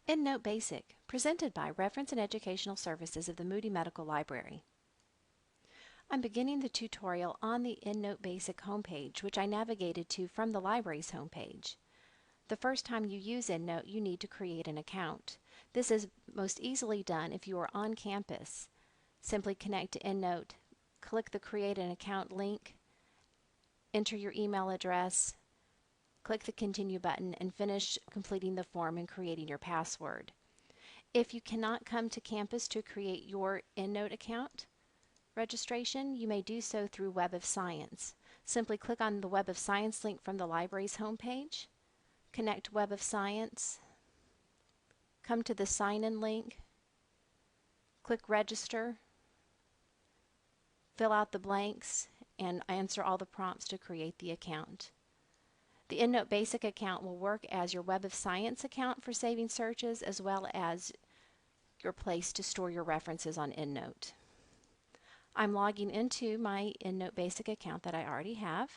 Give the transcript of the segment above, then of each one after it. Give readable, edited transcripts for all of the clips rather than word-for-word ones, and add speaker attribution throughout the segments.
Speaker 1: EndNote Basic, presented by Reference and Educational Services of the Moody Medical Library. I'm beginning the tutorial on the EndNote Basic homepage, which I navigated to from the library's homepage. The first time you use EndNote, you need to create an account. This is most easily done if you are on campus. Simply connect to EndNote, click the Create an Account link, enter your email address, click the Continue button, and finish completing the form and creating your password. If you cannot come to campus to create your EndNote account registration, you may do so through Web of Science. Simply click on the Web of Science link from the library's homepage, connect Web of Science, come to the Sign-in link, click Register, fill out the blanks, and answer all the prompts to create the account. The EndNote Basic account will work as your Web of Science account for saving searches, as well as your place to store your references on EndNote. I'm logging into my EndNote Basic account that I already have.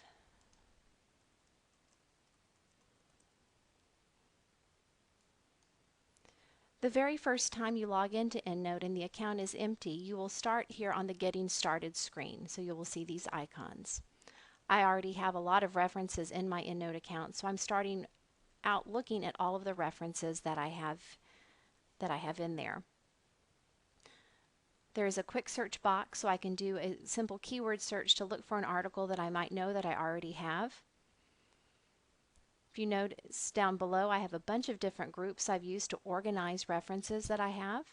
Speaker 1: The very first time you log into EndNote and the account is empty, you will start here on the Getting Started screen, so you will see these icons. I already have a lot of references in my EndNote account, so I'm starting out looking at all of the references that I have in there. There is a quick search box, so I can do a simple keyword search to look for an article that I might know that I already have. If you notice down below, I have a bunch of different groups I've used to organize references that I have.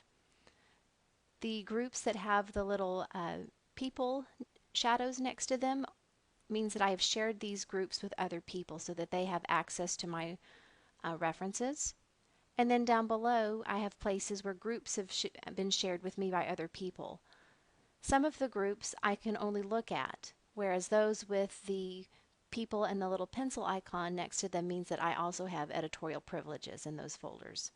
Speaker 1: The groups that have the little people shadows next to them means that I have shared these groups with other people so that they have access to my references. And then down below, I have places where groups have been shared with me by other people. Some of the groups I can only look at, whereas those with the people and the little pencil icon next to them means that I also have editorial privileges in those folders.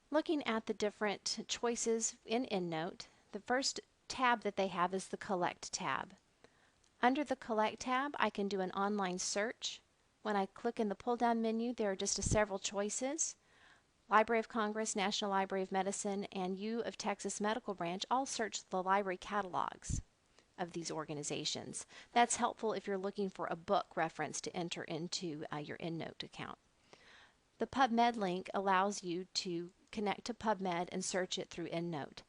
Speaker 1: Looking at the different choices in EndNote, the first tab that they have is the Collect tab. Under the Collect tab, I can do an online search. When I click in the pull-down menu, there are just several choices. Library of Congress, National Library of Medicine, and U of Texas Medical Branch all search the library catalogs of these organizations. That's helpful if you're looking for a book reference to enter into your EndNote account. The PubMed link allows you to connect to PubMed and search it through EndNote.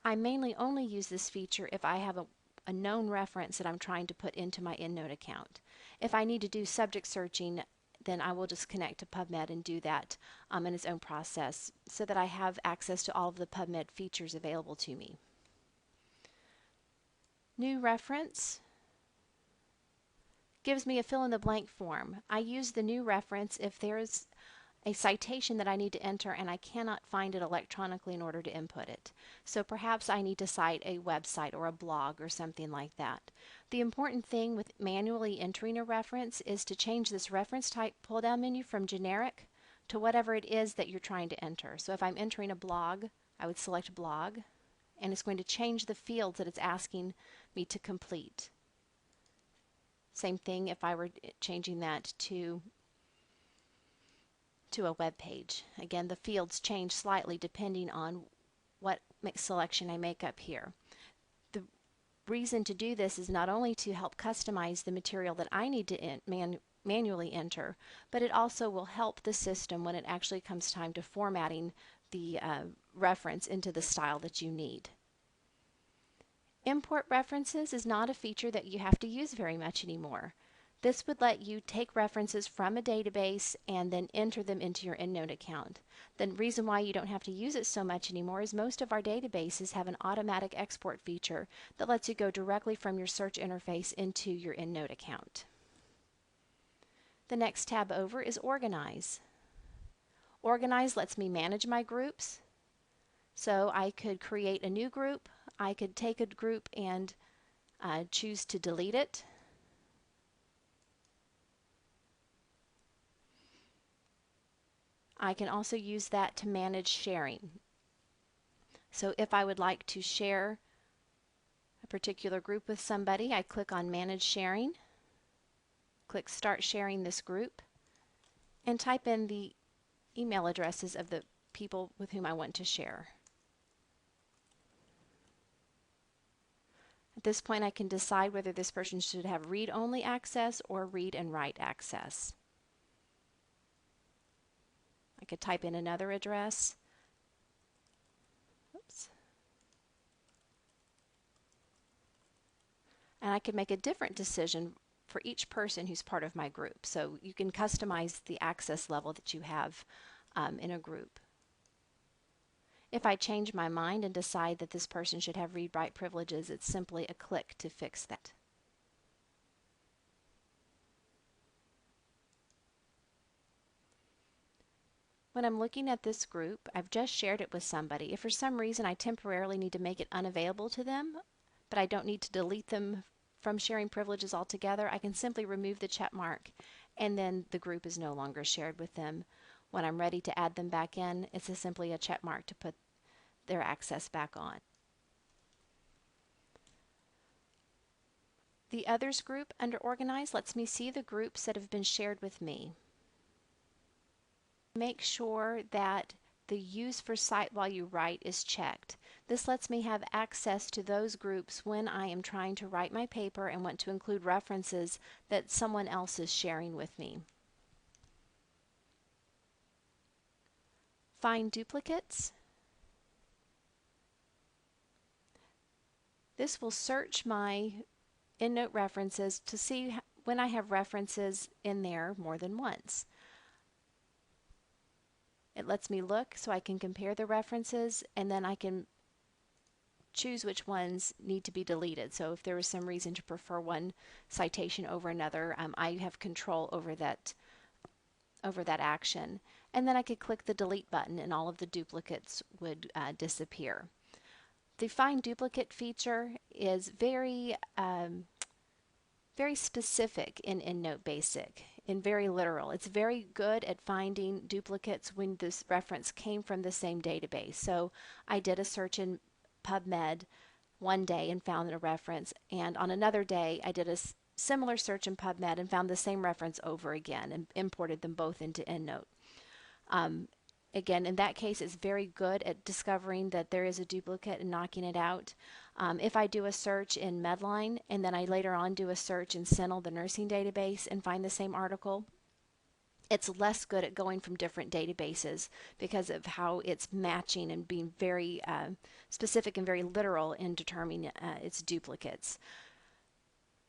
Speaker 1: I mainly only use this feature if I have a known reference that I'm trying to put into my EndNote account. If I need to do subject searching, then I will just connect to PubMed and do that in its own process so that I have access to all of the PubMed features available to me. New reference gives me a fill-in-the-blank form. I use the new reference if there's a citation that I need to enter and I cannot find it electronically in order to input it. So perhaps I need to cite a website or a blog or something like that. The important thing with manually entering a reference is to change this reference type pull-down menu from generic to whatever it is that you're trying to enter. So if I'm entering a blog, I would select blog, and it's going to change the fields that it's asking me to complete. Same thing if I were changing that to a web page. Again, the fields change slightly depending on what selection I make up here. The reason to do this is not only to help customize the material that I need to manually enter, but it also will help the system when it actually comes time to formatting the reference into the style that you need. Import references is not a feature that you have to use very much anymore. This would let you take references from a database and then enter them into your EndNote account. The reason why you don't have to use it so much anymore is most of our databases have an automatic export feature that lets you go directly from your search interface into your EndNote account. The next tab over is Organize. Organize lets me manage my groups. So I could create a new group. I could take a group and choose to delete it. I can also use that to manage sharing. So if I would like to share a particular group with somebody, I click on Manage Sharing, click Start Sharing this group, and type in the email addresses of the people with whom I want to share. At this point, I can decide whether this person should have read-only access or read and write access. I could type in another address. Oops. And I could make a different decision for each person who's part of my group. So you can customize the access level that you have in a group. If I change my mind and decide that this person should have read-write privileges, it's simply a click to fix that. When I'm looking at this group, I've just shared it with somebody. If for some reason I temporarily need to make it unavailable to them, but I don't need to delete them from sharing privileges altogether, I can simply remove the check mark, and then the group is no longer shared with them. When I'm ready to add them back in, it's simply a check mark to put their access back on. The Others group under Organize lets me see the groups that have been shared with me. Make sure that the Use for Cite while you write is checked. This lets me have access to those groups when I am trying to write my paper and want to include references that someone else is sharing with me. Find duplicates. This will search my EndNote references to see when I have references in there more than once. It lets me look so I can compare the references, and then I can choose which ones need to be deleted. So if there was some reason to prefer one citation over another, I have control over that action. And then I could click the delete button and all of the duplicates would disappear. The Find Duplicate feature is very specific in EndNote Basic and very literal. It's very good at finding duplicates when this reference came from the same database. So I did a search in PubMed one day and found a reference, and on another day I did a similar search in PubMed and found the same reference over again and imported them both into EndNote. Again, in that case, it's very good at discovering that there is a duplicate and knocking it out. If I do a search in Medline and then I later on do a search in CINAHL, the nursing database, and find the same article, it's less good at going from different databases because of how it's matching and being very specific and very literal in determining its duplicates.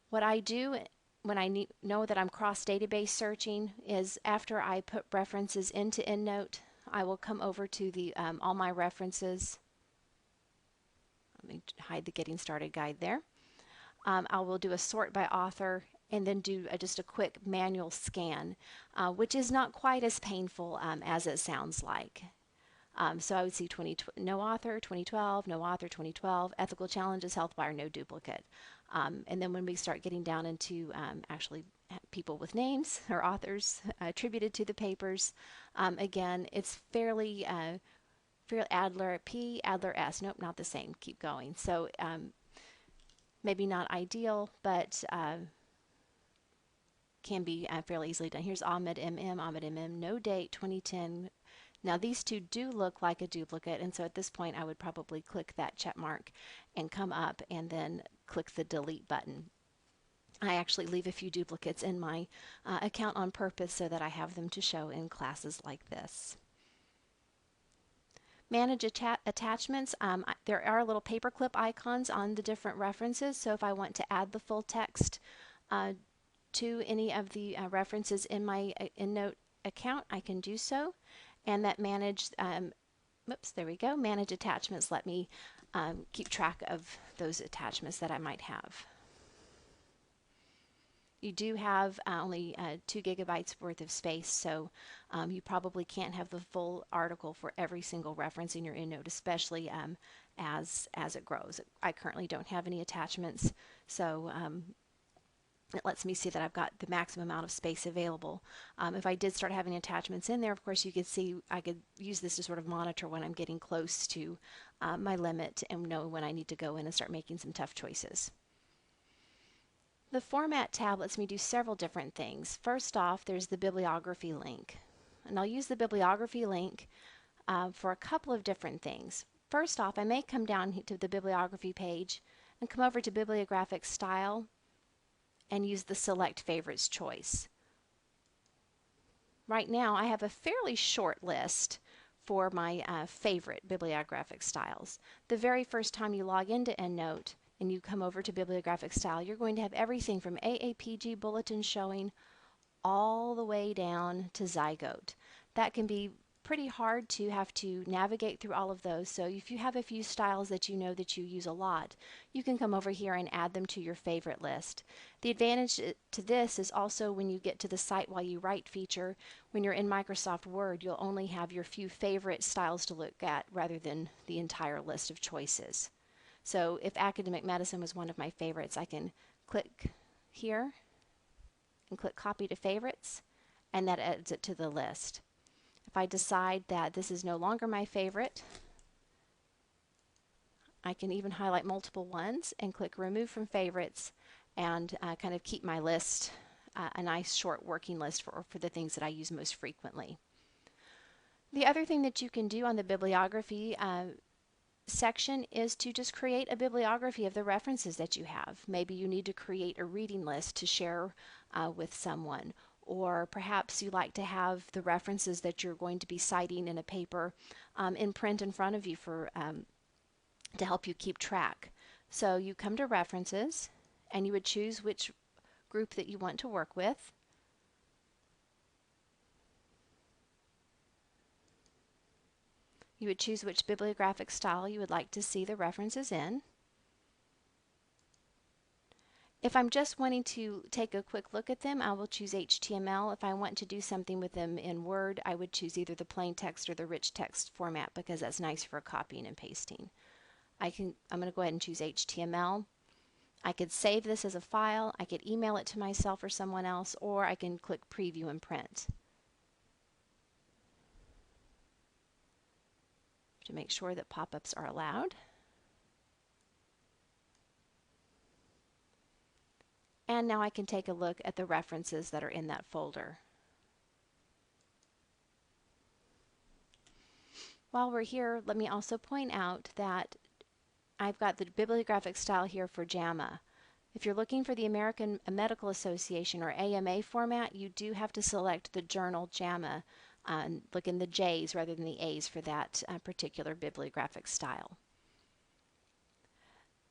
Speaker 1: What I do when I know that I'm cross-database searching is after I put references into EndNote, I will come over to the all my references. Let me hide the Getting Started guide there. I will do a sort by author and then do just a quick manual scan, which is not quite as painful as it sounds like. So I would see no author 2012, no author 2012, ethical challenges, health wire, no duplicate. And then when we start getting down into actually people with names or authors attributed to the papers, again, it's fairly Adler P, Adler S. Nope, not the same. Keep going. So maybe not ideal, but can be fairly easily done. Here's Ahmed MM, no date, 2010. Now these two do look like a duplicate, and so at this point I would probably click that check mark and come up and then click the delete button. I actually leave a few duplicates in my account on purpose so that I have them to show in classes like this. Manage attachments. There are little paperclip icons on the different references, so if I want to add the full text to any of the references in my EndNote account, I can do so. And that manage attachments let me keep track of those attachments that I might have. You do have only 2 gigabytes worth of space, so you probably can't have the full article for every single reference in your EndNote, especially as it grows. I currently don't have any attachments, so it lets me see that I've got the maximum amount of space available. If I did start having attachments in there, of course, you could see I could use this to sort of monitor when I'm getting close to my limit and know when I need to go in and start making some tough choices. The Format tab lets me do several different things. First off, there's the bibliography link. And I'll use the bibliography link for a couple of different things. First off, I may come down to the bibliography page and come over to bibliographic style and use the select favorites choice. Right now I have a fairly short list for my favorite bibliographic styles. The very first time you log into EndNote and you come over to bibliographic style, you're going to have everything from AAPG bulletins showing all the way down to Zygote. That can be pretty hard to have to navigate through all of those, so if you have a few styles that you know that you use a lot, you can come over here and add them to your favorite list. The advantage to this is also when you get to the Cite while you write feature, when you're in Microsoft Word, you'll only have your few favorite styles to look at rather than the entire list of choices. So if academic medicine was one of my favorites, I can click here and click copy to favorites, and that adds it to the list. If I decide that this is no longer my favorite, I can even highlight multiple ones and click remove from favorites and kind of keep my list a nice short working list for the things that I use most frequently. The other thing that you can do on the bibliography section is to just create a bibliography of the references that you have. Maybe you need to create a reading list to share with someone, or perhaps you like to have the references that you're going to be citing in a paper in print in front of you for to help you keep track. So you come to references and you would choose which group that you want to work with. You would choose which bibliographic style you would like to see the references in. If I'm just wanting to take a quick look at them, I will choose HTML. If I want to do something with them in Word, I would choose either the plain text or the rich text format because that's nice for copying and pasting. I'm going to go ahead and choose HTML. I could save this as a file, I could email it to myself or someone else, or I can click preview and print to make sure that pop-ups are allowed. And now I can take a look at the references that are in that folder. While we're here, let me also point out that I've got the bibliographic style here for JAMA. If you're looking for the American Medical Association or AMA format, you do have to select the journal JAMA and look in the J's rather than the A's for that particular bibliographic style.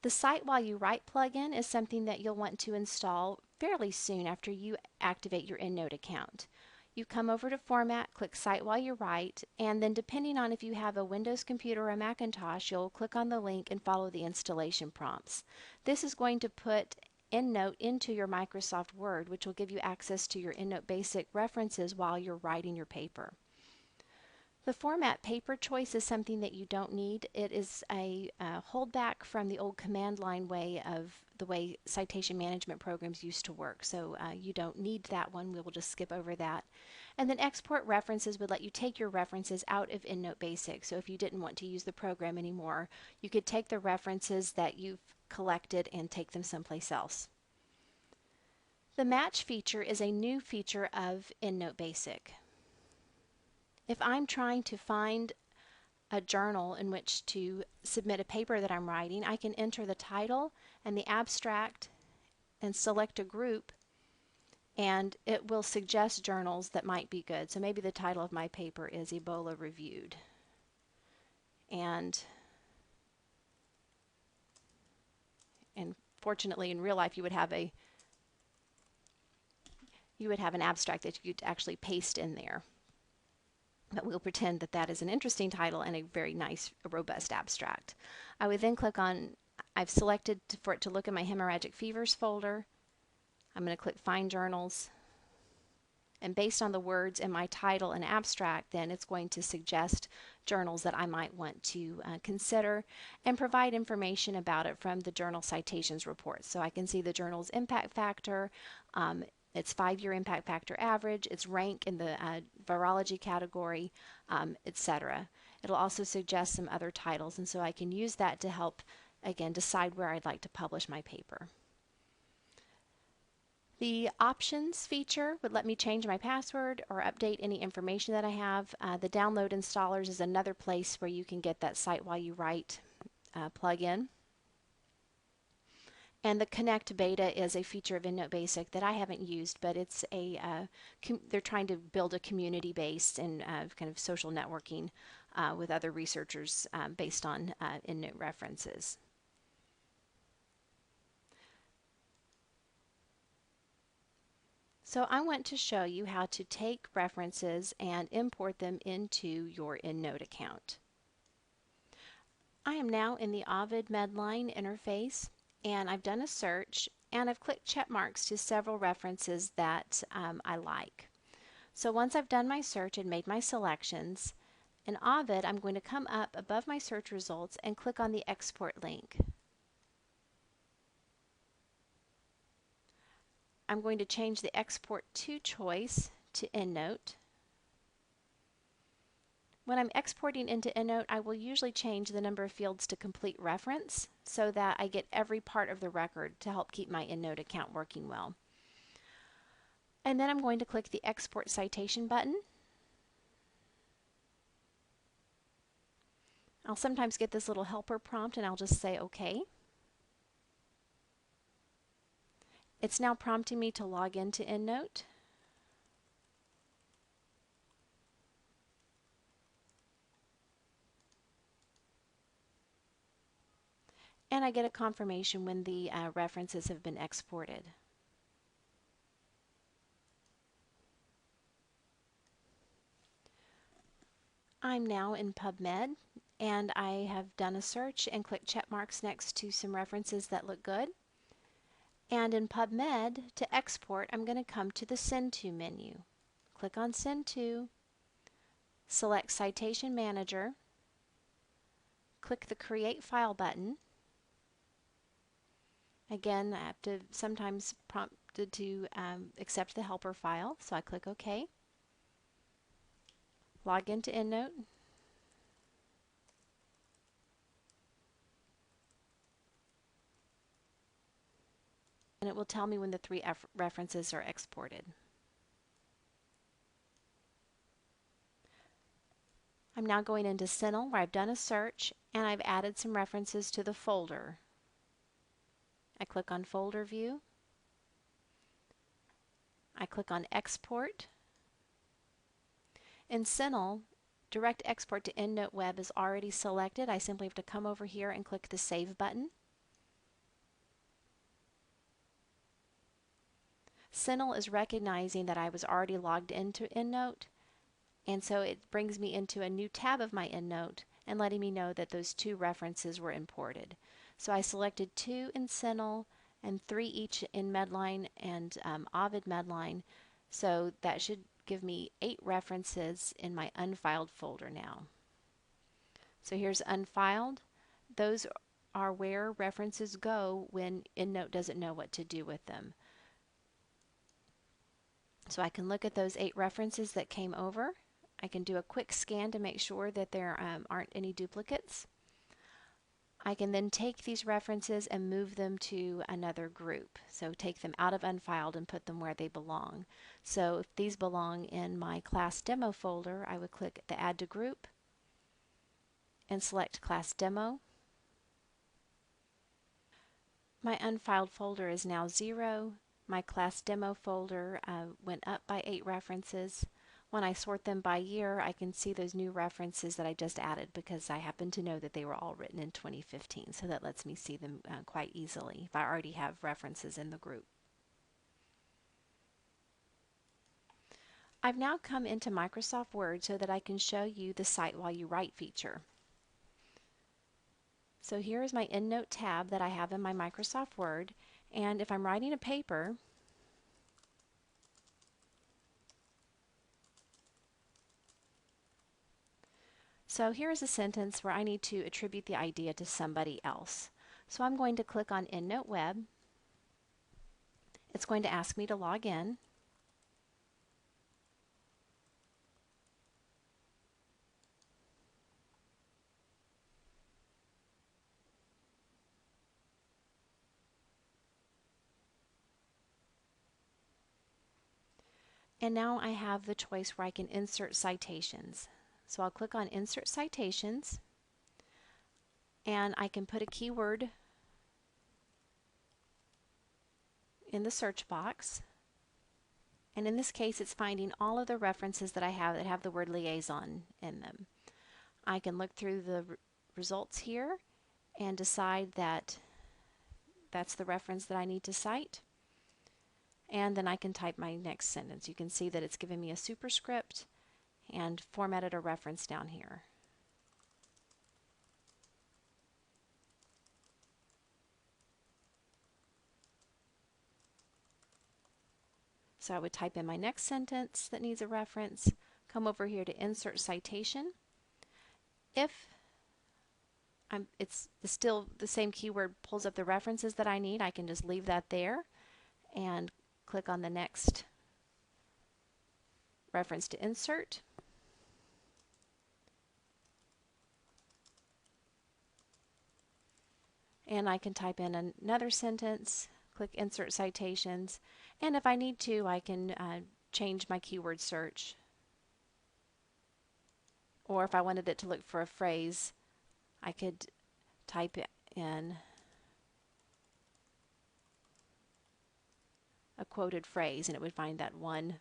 Speaker 1: The Cite While You Write plugin is something that you'll want to install fairly soon after you activate your EndNote account. You come over to Format, click Cite While You Write, and then depending on if you have a Windows computer or a Macintosh, you'll click on the link and follow the installation prompts. This is going to put EndNote into your Microsoft Word, which will give you access to your EndNote Basic references while you're writing your paper. The format paper choice is something that you don't need. It is a holdback from the old command line way of the way citation management programs used to work. So you don't need that one. We will just skip over that. And then export references would let you take your references out of EndNote Basic. So if you didn't want to use the program anymore, you could take the references that you've collected and take them someplace else. The match feature is a new feature of EndNote Basic. If I'm trying to find a journal in which to submit a paper that I'm writing, I can enter the title and the abstract and select a group, and it will suggest journals that might be good. So maybe the title of my paper is Ebola Reviewed. And fortunately in real life you would have an abstract that you could actually paste in there. But we'll pretend that that is an interesting title and a very nice, robust abstract. I would then click on, I've selected for it to look in my hemorrhagic fevers folder. I'm going to click Find Journals. And based on the words in my title and abstract, then it's going to suggest journals that I might want to consider and provide information about it from the journal citations report. So I can see the journal's impact factor, its 5-year impact factor average, its rank in the virology category, etc. It'll also suggest some other titles, and so I can use that to help, again, decide where I'd like to publish my paper. The options feature would let me change my password or update any information that I have. The download installers is another place where you can get that Cite While You Write plugin. And the Connect beta is a feature of EndNote Basic that I haven't used, but it's they're trying to build a community based and kind of social networking with other researchers based on EndNote references. So I want to show you how to take references and import them into your EndNote account. I am now in the Ovid Medline interface, and I've done a search, and I've clicked check marks to several references that I like. So once I've done my search and made my selections, in Ovid I'm going to come up above my search results and click on the export link. I'm going to change the export to choice to EndNote. When I'm exporting into EndNote, I will usually change the number of fields to complete reference so that I get every part of the record to help keep my EndNote account working well. And then I'm going to click the Export Citation button. I'll sometimes get this little helper prompt and I'll just say OK. It's now prompting me to log into EndNote. And I get a confirmation when the references have been exported. I'm now in PubMed, and I have done a search and clicked check marks next to some references that look good. And in PubMed, to export, I'm going to come to the Send To menu. Click on Send To, select Citation Manager, click the Create File button. Again, I have to sometimes prompted to accept the helper file, so I click OK. Log into EndNote. And it will tell me when the three references are exported. I'm now going into CINAHL, where I've done a search and I've added some references to the folder. I click on Folder View. I click on Export. In CINAHL, Direct Export to EndNote Web is already selected. I simply have to come over here and click the Save button. CINAHL is recognizing that I was already logged into EndNote, and so it brings me into a new tab of my EndNote and letting me know that those two references were imported. So I selected 2 in CINAHL and 3 each in Medline and Ovid Medline, so that should give me 8 references in my unfiled folder now. So here's unfiled. Those are where references go when EndNote doesn't know what to do with them. So I can look at those 8 references that came over. I can do a quick scan to make sure that there aren't any duplicates. I can then take these references and move them to another group. So take them out of unfiled and put them where they belong. So if these belong in my class demo folder, I would click the Add to Group and select Class Demo. My unfiled folder is now 0. My class demo folder went up by 8 references. When I sort them by year, I can see those new references that I just added because I happen to know that they were all written in 2015, so that lets me see them quite easily if I already have references in the group. I've now come into Microsoft Word so that I can show you the Cite While You Write feature. So here is my EndNote tab that I have in my Microsoft Word, and if I'm writing a paper, so here is a sentence where I need to attribute the idea to somebody else. So I'm going to click on EndNote Web. It's going to ask me to log in. And now I have the choice where I can insert citations. So I'll click on Insert Citations, and I can put a keyword in the search box. And in this case, it's finding all of the references that I have that have the word liaison in them. I can look through the results here and decide that that's the reference that I need to cite. And then I can type my next sentence. You can see that it's giving me a superscript and formatted a reference down here. So I would type in my next sentence that needs a reference, come over here to Insert Citation. If it's still the same keyword pulls up the references that I need, I can just leave that there and click on the next reference to insert. And I can type in another sentence, click Insert Citations, and if I need to, I can change my keyword search. Or if I wanted it to look for a phrase, I could type in a quoted phrase and it would find that one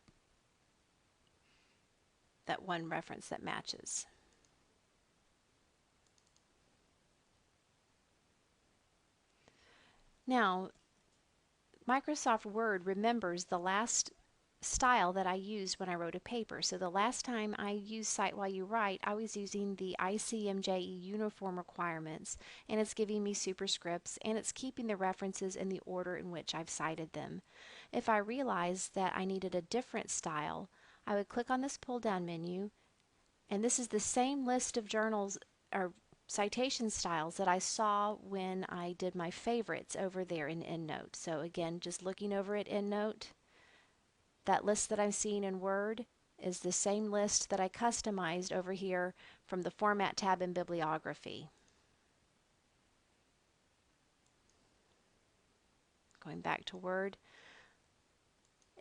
Speaker 1: reference that matches. Now, Microsoft Word remembers the last style that I used when I wrote a paper. So the last time I used Cite While You Write, I was using the ICMJE uniform requirements, and it's giving me superscripts, and it's keeping the references in the order in which I've cited them. If I realized that I needed a different style, I would click on this pull-down menu, and this is the same list of journals or citation styles that I saw when I did my favorites over there in EndNote. So again, just looking over at EndNote, that list that I'm seeing in Word is the same list that I customized over here from the Format tab in Bibliography. Going back to Word.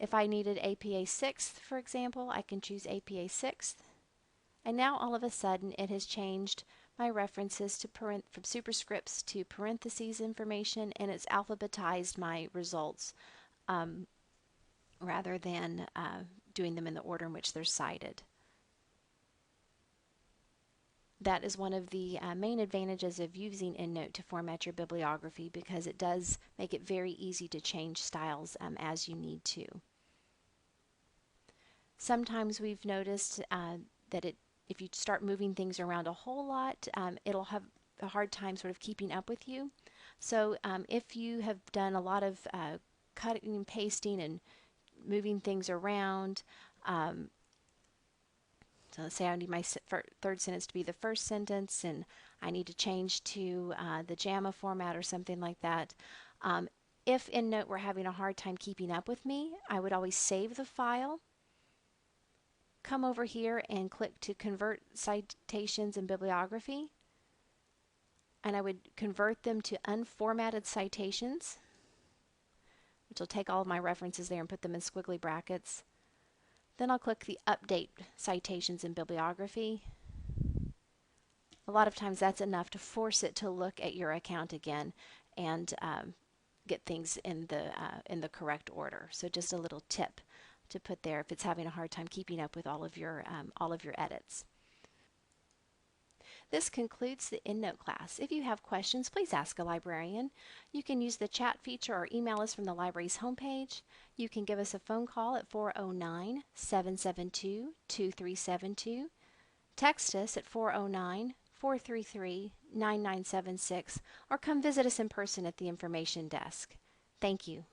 Speaker 1: If I needed APA 6th, for example, I can choose APA 6th. And now all of a sudden it has changed my references to from superscripts to parentheses information, and it's alphabetized my results rather than doing them in the order in which they're cited. That is one of the main advantages of using EndNote to format your bibliography, because it does make it very easy to change styles as you need to. Sometimes we've noticed that if you start moving things around a whole lot, it'll have a hard time sort of keeping up with you. So if you have done a lot of cutting and pasting and moving things around, so let's say I need my third sentence to be the first sentence, and I need to change to the JAMA format or something like that. If EndNote were having a hard time keeping up with me, I would always save the file, come over here and click to convert citations in bibliography, and I would convert them to unformatted citations, which will take all of my references there and put them in squiggly brackets. Then I'll click the Update Citations in Bibliography. A lot of times that's enough to force it to look at your account again and get things in the correct order. So just a little tip to put there if it's having a hard time keeping up with all of your edits. This concludes the EndNote class. If you have questions, please ask a librarian. You can use the chat feature or email us from the library's homepage. You can give us a phone call at 409-772-2372. Text us at 409-433-9976, or come visit us in person at the information desk. Thank you.